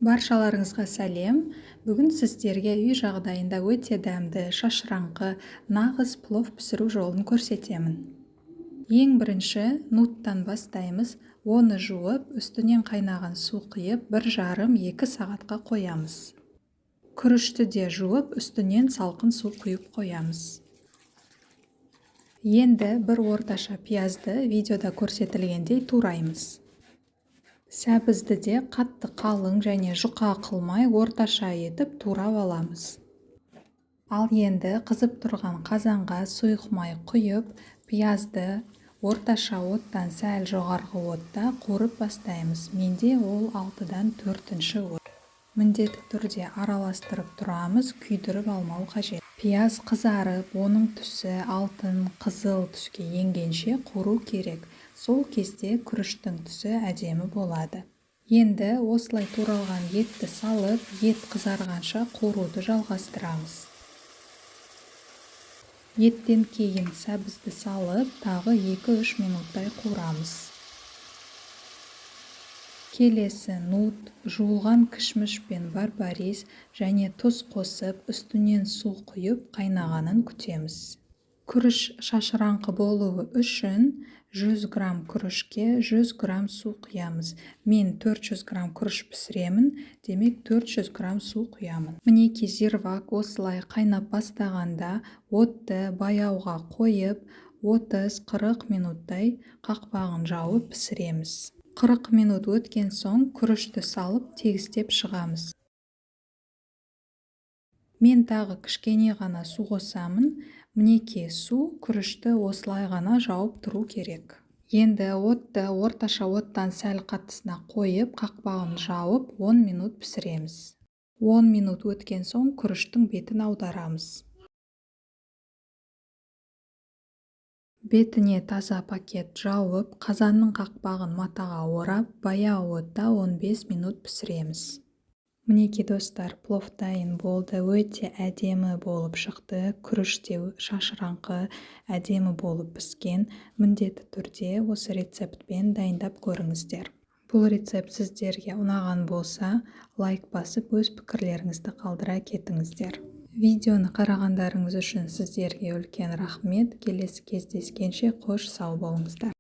Баршаларыңызға сәлем. Бүгін сіздерге үй жағдайында өте дәмді, шашыраңқы, нағыз плов пісіру жолын көрсетемін. Ең бірінші нуттан бастаймыз. Оны жуып, үстінен қайнаған су құйып, 1,5-2 сағатқа қоямыз. Күрішті де жуып, үстінен салқын су құйып қоямыз. Енді бір орташа пиязды видеода көрсетілгендей тураймыз. Сәбізді де қатты қалың және жұқа қылмай орташа етіп турап аламыз. Ал енді қызып тұрған қазанға сұйық май құйып, пиязды орташа оттан сәл жоғарғы отта қуырып бастаймыз. Менде ол 6-дан 4-ші от. Міндетті түрде араластырып тұрамыз, күйдіріп алмау қажет. Пияз қызарып, оның түсі алтын, қызыл түске енгенше қуыру керек. Сол кезде күріштің түсі әдемі болады. Енді осылай туралған етті салып, ет қызарғанша қуыруды жалғастырамыз. Еттен кейін сәбізді салып, тағы 2-3 минуттай қуырамыз. Келесі нут, жуылған кішміш пен барбарис және тұз қосып, үстінен су құйып, қайнағанын күтеміз. Күріш шашыраңқы болуы үшін 100 грамм күрішке 100 грамм су құямыз. Мен 400 грамм күріш пісіремін, демек 400 грамм су құямын. Мінеки зирвак осылай қайнап бастағанда отты баяуға қойып, 30-40 минуттай қақпағын жауып пісіреміз. 40 минут өткен соң күрішті салып тегістеп шығамыз. Мен тағы кішкене ғана су қосамын. Мінеки су күрішті осылай ғана жауып тұру керек. Енді отты орташа оттан сәл қаттысына қойып, қақпағын жауып 10 минут пісіреміз. 10 минут өткен соң күріштің бетін аударамыз. Бетіне таза пакет жауып, қазанның қақпағын матаға орап, баяу отта 15 минут пісіреміз. Мінеки достар, плов дайын болды. Өте әдемі болып шықты. Күріш те шашыраңқы, әдемі болып піскен. Міндетті түрде осы рецептпен дайындап көріңіздер. Бұл рецепт сіздерге ұнаған болса, лайк басып, өз пікірлеріңізді қалдыра кетіңіздер. Видеоны қарағандарыңыз үшін сіздерге үлкен рахмет. Келесі кездескенше қош сау болыңыздар.